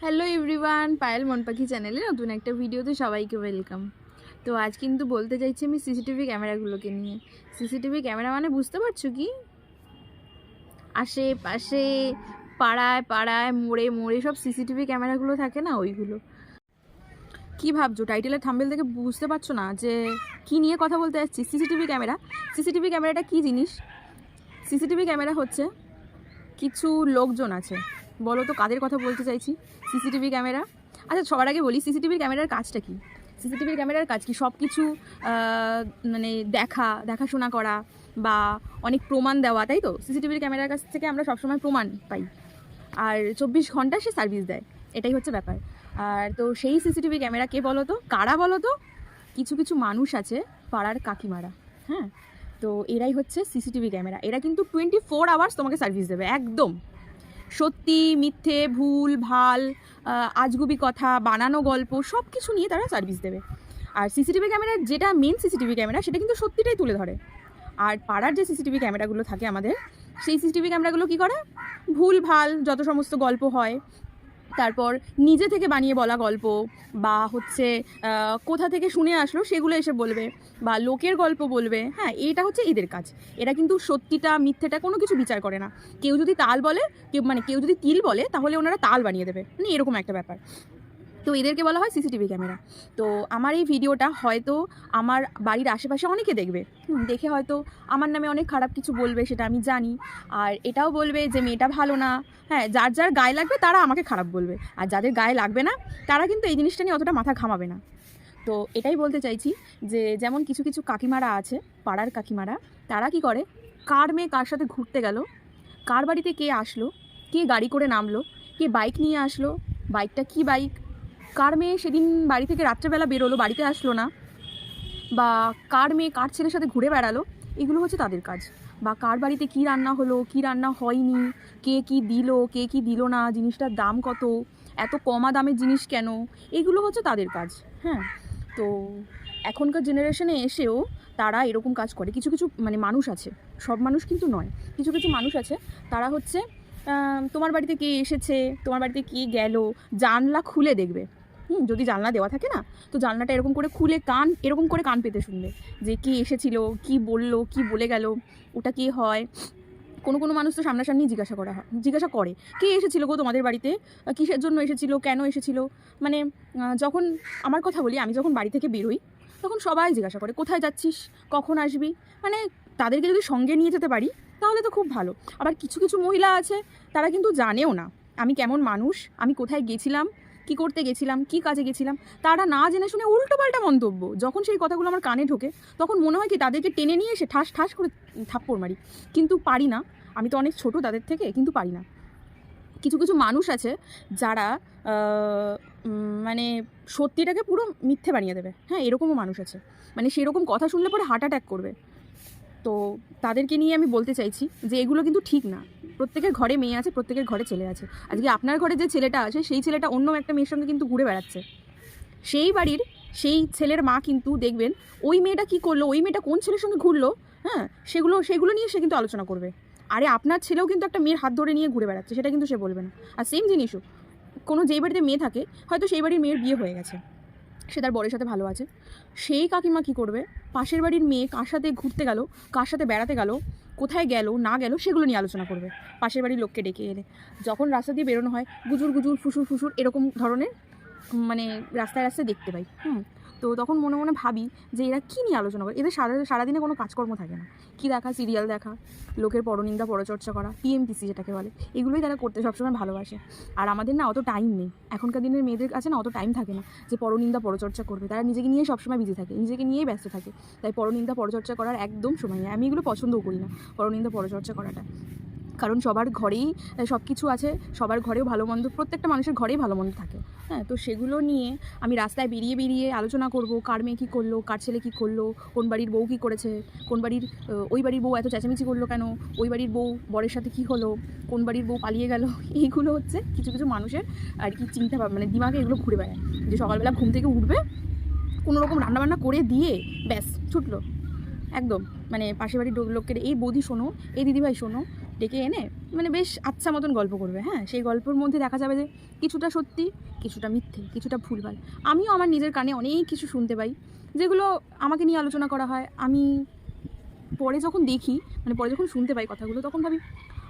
Hello everyone, Payel মন পাখি চ্যানেলে নতুন একটা ভিডিওতে সবাইকে ওয়েলকাম। তো আজ কিন্তু বলতে চাইছি আমি সিসিটিভি ক্যামেরাগুলোকে নিয়ে। সিসিটিভি ক্যামেরা মানে বুঝতে পারছো কি? আশেপাশে পাড়ায় পাড়ায় মোড়ে মোড়ে সব সিসিটিভি ক্যামেরাগুলো থাকে না, ওইগুলো। কি ভাবছো? টাইটেলের থাম্বনেল থেকে বুঝতে পারছো না যে কি নিয়ে কথা বলতে যাচ্ছি? CCTV camera. সিসিটিভি ক্যামেরাটা কী জিনিস? সিসিটিভি ক্যামেরা হচ্ছে কিছু লোকজন আছে, বলো তো কাদের কথা বলতে চাইছি? CCTV camera. আচ্ছা, সবার আগে বলি সিসিটিভি ক্যামেরার কাজটা কি। সিসিটিভি ক্যামেরার কাজ কি? সব কিছু মানে দেখাশোনা করা বা অনেক প্রমাণ দেওয়া, তাই তো? সিসিটিভি ক্যামেরার কাছ থেকে আমরা সবসময় প্রমাণ পাই, আর 24 ঘন্টা সে সার্ভিস দেয়, এটাই হচ্ছে ব্যাপার। আর তো সেই সিসিটিভি ক্যামেরা কে বলো তো? কারা বলো তো? কিছু কিছু মানুষ আছে, পাড়ার কাকিমারা। হ্যাঁ, তো এরাই হচ্ছে সিসিটিভি ক্যামেরা। এরা কিন্তু 24 আওয়ার্স তোমাকে সার্ভিস দেবে, একদম সত্যি মিথ্যে ভুল ভাল আজগুবি কথা বানানো গল্প সব কিছু নিয়ে তারা সার্ভিস দেবে। আর সিসিটিভি ক্যামেরার যেটা মেন সিসিটিভি ক্যামেরা, সেটা কিন্তু সত্যিটাই তুলে ধরে। আর পাড়ার যে সিসিটিভি ক্যামেরাগুলো থাকে আমাদের, সেই সিসিটিভি ক্যামেরাগুলো কী করে? ভুল ভাল যত সমস্ত গল্প হয়, তারপর নিজে থেকে বানিয়ে বলা গল্প, বা হচ্ছে কোথা থেকে শুনে আসলো সেগুলো এসে বলবে, বা লোকের গল্প বলবে। হ্যাঁ, এটা হচ্ছে এদের কাজ। এরা কিন্তু সত্যিটা মিথ্যেটা কোনো কিছু বিচার করে না। কেউ যদি তাল বলে, কেউ যদি তিল বলে, তাহলে ওনারা তাল বানিয়ে দেবে, মানে এরকম একটা ব্যাপার। তো এদেরকে বলা হয় সিসিটিভি ক্যামেরা। তো আমার এই ভিডিওটা হয়তো আমার বাড়ির আশেপাশে অনেকে দেখবে, দেখে হয়তো আমার নামে অনেক খারাপ কিছু বলবে, সেটা আমি জানি। আর এটাও বলবে যে মেয়েটা ভালো না। হ্যাঁ, যার যার গায়ে লাগবে তারা আমাকে খারাপ বলবে, আর যাদের গায়ে লাগবে না তারা কিন্তু এই জিনিসটা নিয়ে অতটা মাথা ঘামাবে না। তো এটাই বলতে চাইছি যে যেমন কিছু কিছু কাকিমারা আছে, পাড়ার কাকিমারা, তারা কি করে? কার মেয়ে কার সাথে ঘুরতে গেল, কার বাড়িতে কে আসলো, কে গাড়ি করে নামলো, কে বাইক নিয়ে আসলো, বাইকটা কি বাইক, কার মেয়ে সেদিন বাড়ি থেকে রাত্রেবেলা বেরোলো, বাড়িতে আসলো না, বা কার মেয়ে কার ছেলের সাথে ঘুরে বেড়ালো, এগুলো হচ্ছে তাদের কাজ। বা কার বাড়িতে কী রান্না হলো, কী রান্না হয়নি, কে কী দিল, কে কী দিল না, জিনিসটার দাম কত, এত কমা দামের জিনিস কেন, এগুলো হচ্ছে তাদের কাজ। হ্যাঁ, তো এখনকার জেনারেশনে এসেও তারা এরকম কাজ করে। কিছু কিছু মানে মানুষ আছে, সব মানুষ কিন্তু নয়, কিছু কিছু মানুষ আছে, তারা হচ্ছে তোমার বাড়িতে কে এসেছে, তোমার বাড়িতে কে গেল, জানলা খুলে দেখবে। যদি জানলা দেওয়া থাকে না, তো জানলাটা এরকম করে খুলে এরকম করে কান পেতে শুনবে যে কে এসেছিল, কি বললো, কি বলে গেল, ওটা কে হয়। কোনো কোনো মানুষ তো সামনাসামনি জিজ্ঞাসা করে কে এসেছিল গো তোমাদের বাড়িতে, কিসের জন্য এসেছিল, কেন এসেছিল। মানে যখন আমার কথা বলি, আমি যখন বাড়ি থেকে বেরোই, তখন সবাই জিজ্ঞাসা করে কোথায় যাচ্ছিস, কখন আসবি। মানে তাদেরকে যদি সঙ্গে নিয়ে যেতে পারি তাহলে তো খুব ভালো। আবার কিছু কিছু মহিলা আছে, তারা কিন্তু জানেও না আমি কেমন মানুষ, আমি কোথায় গেছিলাম, কি করতে গেছিলাম, কি কাজে গেছিলাম। তারা না জেনে শুনে উল্টোপাল্টা মন্তব্য। যখন সেই কথাগুলো আমার কানে ঢোকে, তখন মনে হয় কি তাদেরকে টেনে নিয়ে এসে ঠাস ঠাস করে থাপ্পড় মারি, কিন্তু পারি না। আমি তো অনেক ছোট তাদের থেকে, কিন্তু পারি না। কিছু কিছু মানুষ আছে যারা মানে সত্যিটাকে পুরো মিথ্যে বানিয়ে দেবে। হ্যাঁ, এরকমও মানুষ আছে, মানে সেরকম কথা শুনলে পরে হার্ট অ্যাটাক করবে। তো তাদেরকে নিয়ে আমি বলতে চাইছি যে এগুলো কিন্তু ঠিক না। প্রত্যেকের ঘরে মেয়ে আছে, প্রত্যেকের ঘরে ছেলে আছে। আজকে আপনার ঘরে যে ছেলেটা আছে, সেই ছেলেটা অন্য একটা মেয়ের সঙ্গে কিন্তু ঘুরে বেড়াচ্ছে। সেই বাড়ির সেই ছেলের মা কিন্তু দেখবেন ওই মেয়েটা কী করলো, ওই মেয়েটা কোন ছেলের সঙ্গে ঘুরলো, হ্যাঁ, সেগুলো নিয়ে সে কিন্তু আলোচনা করবে। আরে আপনার ছেলেও কিন্তু একটা মেয়ের হাত ধরে নিয়ে ঘুরে বেড়াচ্ছে, সেটা কিন্তু সে বলবে না। আর সেম জিনিসও যেই বাড়িতে মেয়ে থাকে, হয়তো সেই বাড়ির মেয়ের বিয়ে হয়ে গেছে, সে তার বরের সাথে ভালো আছে, সেই কাকিমা কী করবে? পাশের বাড়ির মেয়ে কার সাথে ঘুরতে গেল, কার সাথে বেড়াতে গেল, কোথায় গেল না গেল, সেগুলো নিয়ে আলোচনা করবে পাশের বাড়ির লোককে ডেকে এনে। যখন রাস্তা দিয়ে বেরোনো হয়, গুজুর গুজুর ফুসুর ফুসুর এরকম ধরনের মানে রাস্তায় রাস্তায় দেখতে পাই। তো তখন মনে মনে ভাবি যে এরা কী নিয়ে আলোচনা করে। এদের সারাদিনে কোনো কাজকর্ম থাকে না, কী দেখা, সিরিয়াল দেখা, লোকের পরনিন্দা পরচর্চা করা, টিএমপিসি যেটাকে বলে, এগুলোই তারা করতে সবসময় ভালোবাসে। আর আমাদের না অত টাইম নেই, এখনকার দিনের মেয়েদের কাছে না অত টাইম থাকে না যে পরনিন্দা পরচর্চা করবে। তারা নিজেকে নিয়ে সবসময় বিজি থাকে, নিজেকে নিয়েই ব্যস্ত থাকে। তাই পরনিন্দা পরচর্চা করার একদম সময় নেই। আমি এগুলো পছন্দও করি না, পরনিন্দা পরচর্চা করাটা। কারণ সবার ঘরেই সব কিছু আছে, সবার ঘরেও ভালো মন্দ, প্রত্যেকটা মানুষের ঘরেই ভালো মন্দ থাকে। হ্যাঁ, তো সেগুলো নিয়ে আমি রাস্তায় বেরিয়ে বেরিয়ে আলোচনা করব, কার মেয়ে কী করলো, কার ছেলে কী করলো, কোন বাড়ির বউ কী করেছে, কোন বাড়ির ওই বাড়ির বউ এত চেঁচামেচি করলো কেন, ওই বাড়ির বউ বরের সাথে কী হলো, কোন বাড়ির বউ পালিয়ে গেল। এইগুলো হচ্ছে কিছু কিছু মানুষের আর কি চিন্তা ভাবনা, মানে দিমাগে এগুলো ঘুরে বেড়ায়। যে সকালবেলা ঘুম থেকে উঠবে, কোনো রকম রান্নাবান্না করে দিয়ে ব্যাস ছুটলো একদম, মানে পাশের বাড়ির লোককে এই বৌদি শোনো, এই দিদিভাই শোনো, ডেকে এনে মানে বেশ আচ্ছা মতন গল্প করবে। হ্যাঁ, সেই গল্পের মধ্যে দেখা যাবে যে কিছুটা সত্যি, কিছুটা মিথ্যে, কিছুটা ভুলভাল। আমিও আমার নিজের কানে অনেক কিছু শুনতে পাই, যেগুলো আমাকে নিয়ে আলোচনা করা হয়। আমি পরে যখন দেখি, মানে পরে যখন শুনতে পাই কথাগুলো, তখন ভাবি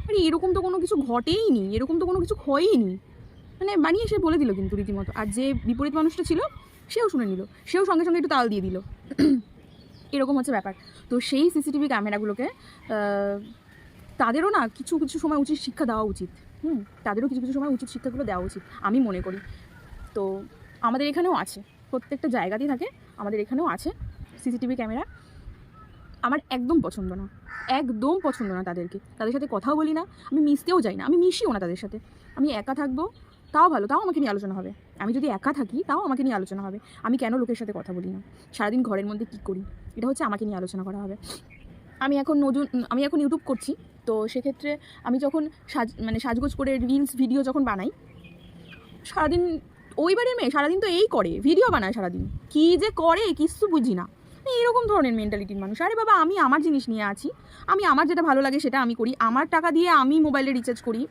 আরে এরকম তো কোনো কিছু ঘটেই নি, এরকম তো কোনো কিছু হয়ই নি। মানে বানিয়ে সে বলে দিল কিন্তু রীতিমতো। আর যে বিপরীত মানুষটা ছিল সেও শুনে নিল, সেও সঙ্গে সঙ্গে একটু তাল দিয়ে দিল। এরকম হচ্ছে ব্যাপার। তো সেই সিসিটিভি ক্যামেরাগুলোকে তাদেরও না কিছু কিছু সময় উচিত শিক্ষা দেওয়া উচিত। তাদেরও কিছু কিছু সময় উচিত শিক্ষাগুলো দেওয়া উচিত আমি মনে করি। তো আমাদের এখানেও আছে, প্রত্যেকটা জায়গাতেই থাকে, আমাদের এখানেও আছে সিসিটিভি ক্যামেরা। আমার একদম পছন্দ না, একদম পছন্দ না তাদেরকে। তাদের সাথে কথাও বলি না, আমি মিশতেও যাই না, আমি মিশিও না তাদের সাথে। আমি একা থাকবো তাও ভালো, তাও আমাকে নিয়ে আলোচনা হবে। আমি যদি একা থাকি তাও আমাকে নিয়ে আলোচনা হবে। আমি কেন লোকের সাথে কথা বলি না, সারাদিন ঘরের মধ্যে কী করি, এটা হচ্ছে আমাকে নিয়ে আলোচনা করা হবে। আমি এখন ইউটিউব করছি, তো সেক্ষেত্রে আমি যখন সাজগোজ করে রিলস ভিডিও যখন বানাই, সারাদিন ওই বাড়ির মেয়ে সারাদিন তো এই করে, ভিডিও বানায় সারাদিন, কী যে করে কিছু বুঝি না। এরকম ধরনের মেন্টালিটির মানুষ। আরে বাবা, আমি আমার জিনিস নিয়ে আছি, আমি আমার যেটা ভালো লাগে সেটা আমি করি, আমার টাকা দিয়ে আমি মোবাইলে রিচার্জ করি,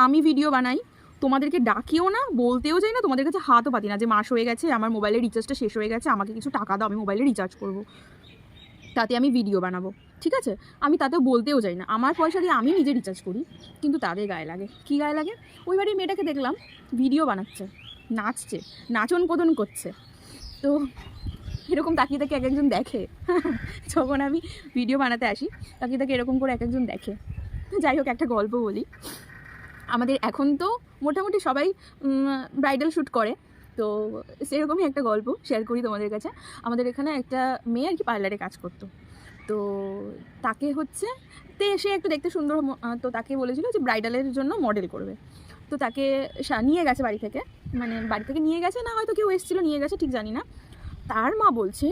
আমি ভিডিও বানাই, তোমাদেরকে ডাকিও না, বলতেও যাই না, তোমাদের কাছে হাতও পাতি না যে মাস হয়ে গেছে আমার মোবাইলের রিচার্জটা শেষ হয়ে গেছে, আমাকে কিছু টাকা দাও, আমি মোবাইলে রিচার্জ করবো, তাতে আমি ভিডিও বানাবো। ঠিক আছে, আমি তাতেও বলতেও যাই না, আমার পয়সা দিয়ে আমি নিজে রিচার্জ করি। কিন্তু তাদের গায়ে লাগে, কী গায়ে লাগে, ওই বাড়ির মেয়েটাকে দেখলাম ভিডিও বানাচ্ছে, নাচছে, নাচন কোদন করছে। তো এরকম তাকিয়ে তাকে এক একজন দেখে যখন আমি ভিডিও বানাতে আসি, তাকিয়ে তাকে এরকম করে এক একজন দেখে। যাই হোক, একটা গল্প বলি। আমাদের এখন তো মোটামুটি সবাই ব্রাইডাল শ্যুট করে, তো সেরকমই একটা গল্প শেয়ার করি তোমাদের কাছে। আমাদের এখানে একটা মেয়ে আর কি পার্লারে কাজ করতো, তো তাকে হচ্ছে সে একটু দেখতে সুন্দর, তো তাকে বলেছিল যে ব্রাইডালের জন্য মডেল করবে। তো তাকে নিয়ে গেছে বাড়ি থেকে, মানে বাড়ি থেকে নিয়ে গেছে না, হয়তো কেউ এসেছিলো নিয়ে গেছে, ঠিক জানি না। তার মা বলছে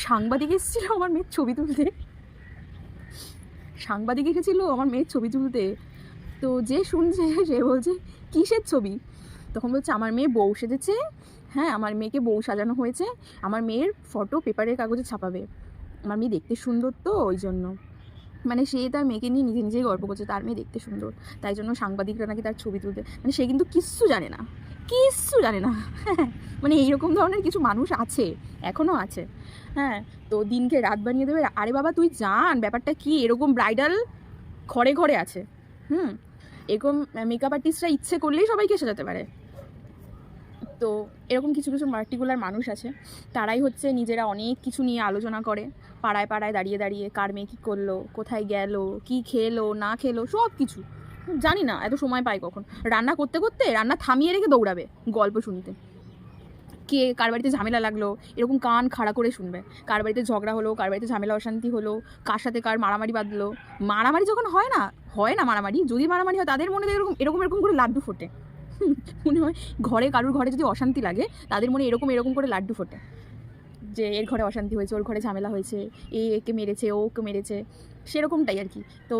সাংবাদিক এসেছিল আমার মেয়ের ছবি তুলতে, সাংবাদিক এসেছিল আমার মেয়ের ছবি তুলতে। তো যে শুনছে সে বলছে কিসের ছবি? তখন বলছে আমার মেয়ে বউ সেজেছে, হ্যাঁ আমার মেয়েকে বউ সাজানো হয়েছে, আমার মেয়ের ফটো পেপারের কাগজে ছাপাবে, আমার মেয়ে দেখতে সুন্দর তো ওই জন্য। মানে সে তার মেয়েকে নিয়ে নিজে নিজেই গল্প করছে, তার মেয়ে দেখতে সুন্দর তাই জন্য সাংবাদিকরা নাকি তার ছবি তুলতে। মানে সে কিন্তু কিচ্ছু জানে না, কিচ্ছু জানে না। মানে এইরকম ধরনের কিছু মানুষ আছে, এখনও আছে। হ্যাঁ, তো দিনকে রাত বানিয়ে দেবে। আরে বাবা তুই জান ব্যাপারটা কি, এরকম ব্রাইডাল ঘরে ঘরে আছে। এরকম মেকআপ আর্টিস্টরা ইচ্ছে করলেই সবাইকে সাজাতে পারে। তো এরকম কিছু কিছু পার্টিকুলার মানুষ আছে, তারাই হচ্ছে নিজেরা অনেক কিছু নিয়ে আলোচনা করে, পাড়ায় পাড়ায় দাঁড়িয়ে দাঁড়িয়ে কার মেয়ে কী করলো, কোথায় গেল, কি খেলো না খেলো, সব কিছু। জানি না এত সময় পাই কখন, রান্না করতে করতে রান্না থামিয়ে রেখে দৌড়াবে গল্প শুনতে, কে কার বাড়িতে ঝামেলা লাগলো এরকম কান খাড়া করে শুনবে, কার বাড়িতে ঝগড়া হলো, কার বাড়িতে ঝামেলা অশান্তি হলো, কার সাথে কার মারামারি বাঁধলো। মারামারি যখন হয় না মারামারি, যদি মারামারি হয় তাদের মনে এরকম এরকম এরকম করে লাড্ডু ফোটে। মনে হয় ঘরে কারুর ঘরে যদি অশান্তি লাগে তাদের মনে এরকম এরকম করে লাড্ডু ফোটে, যে এর ঘরে অশান্তি হয়েছে, ওর ঘরে ঝামেলা হয়েছে, একে মেরেছে, ও ওকে মেরেছে, সেরকমটাই আর কি। তো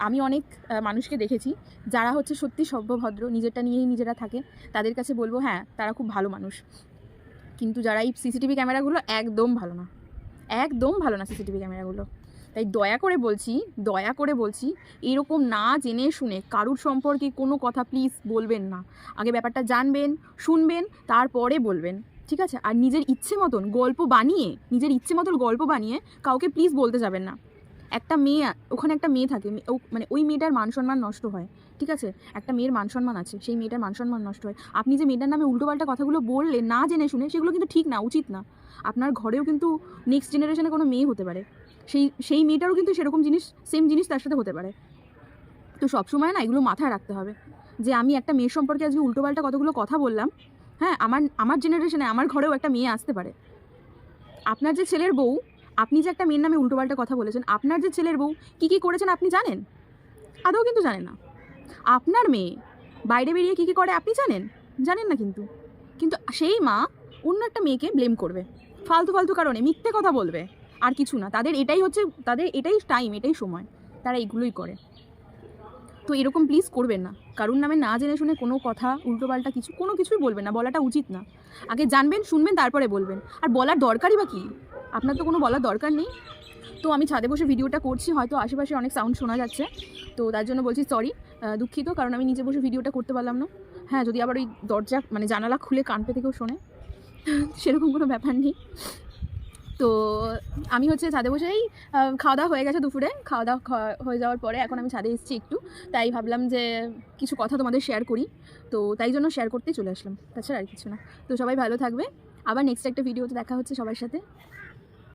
আমি অনেক মানুষকে দেখেছি যারা হচ্ছে সত্যি সভ্যভদ্র, নিজেরটা নিয়েই নিজেরা থাকে, তাদের কাছে বলবো হ্যাঁ তারা খুব ভালো মানুষ। কিন্তু যারা এই সিসিটিভি ক্যামেরাগুলো একদম ভালো না, একদম ভালো না সিসিটিভি ক্যামেরাগুলো। তাই দয়া করে বলছি এরকম না জেনে শুনে কারুর সম্পর্কে কোনো কথা প্লিজ বলবেন না। আগে ব্যাপারটা জানবেন, শুনবেন, তারপরে বলবেন, ঠিক আছে? আর নিজের ইচ্ছে মতন গল্প বানিয়ে কাউকে প্লিজ বলতে যাবেন না। একটা মেয়ে, ওখানে একটা মেয়ে থাকে, মানে ওই মেয়েটার মান সম্মান নষ্ট হয়, ঠিক আছে? একটা মেয়ের মান সম্মান আছে, সেই মেয়েটার মান সম্মান নষ্ট হয়। আপনি যে মেয়েটার নামে উল্টোপাল্টা কথাগুলো বললেন না জেনে শুনে, সেগুলো কিন্তু ঠিক না, উচিত না। আপনার ঘরেও কিন্তু নেক্সট জেনারেশনে কোনো মেয়ে হতে পারে, সেই মেয়েটারও কিন্তু সেরকম জিনিস, সেম জিনিস তার সাথে হতে পারে। তো সবসময় না এগুলো মাথায় রাখতে হবে যে আমি একটা মেয়ের সম্পর্কে আজকে উল্টোপাল্টা কতগুলো কথা বললাম, হ্যাঁ আমার জেনারেশনে আমার ঘরেও একটা মেয়ে আসতে পারে। আপনার যে ছেলের বউ, আপনি যে একটা মেয়ের নামে উল্টোপাল্টা কথা বলেছেন, আপনার যে ছেলের বউ কী কী করেছেন আপনি জানেন? আদৌ কিন্তু জানেন না। আপনার মেয়ে বাইরে বেরিয়ে কী কী করে আপনি জানেন না। কিন্তু সেই মা অন্য একটা মেয়েকে ব্লেম করবে ফালতু কারণে, মিথ্যে কথা বলবে, আর কিছু না। তাদের এটাই টাইম, এটাই সময়, তারা এগুলোই করে। তো এরকম প্লিজ করবেন না, কারুর নামে না জেনে শুনে কোনো কথা উল্টোপাল্টা কোনো কিছুই বলবেন না, বলাটা উচিত না। আগে জানবেন, শুনবেন, তারপরে বলবেন। আর বলার দরকারই বা কী? আপনার তো কোনো বলার দরকার নেই। তো আমি ছাদে বসে ভিডিওটা করছি, হয়তো আশেপাশে অনেক সাউন্ড শোনা যাচ্ছে, তো তার জন্য বলছি সরি, দুঃখিত, কারণ আমি নিচে বসে ভিডিওটা করতে পারলাম না। হ্যাঁ, যদি আবার ওই দরজা মানে জানালা খুলে কান পেতে কেউ শোনে, সেরকম কোনো ব্যাপার নেই। তো আমি হচ্ছে ছাদে বসেই খাওয়া দাওয়া হয়ে গেছে, দুপুরে খাওয়া দাওয়া হয়ে যাওয়ার পরে এখন আমি ছাদে এসেছি একটু, তাই ভাবলাম যে কিছু কথা তোমাদের শেয়ার করি, তো তাই জন্য শেয়ার করতেই চলে আসলাম, তাছাড়া আর কিছু না। তো সবাই ভালো থাকবে, আবার নেক্সট একটা ভিডিওতে দেখা হচ্ছে সবার সাথে।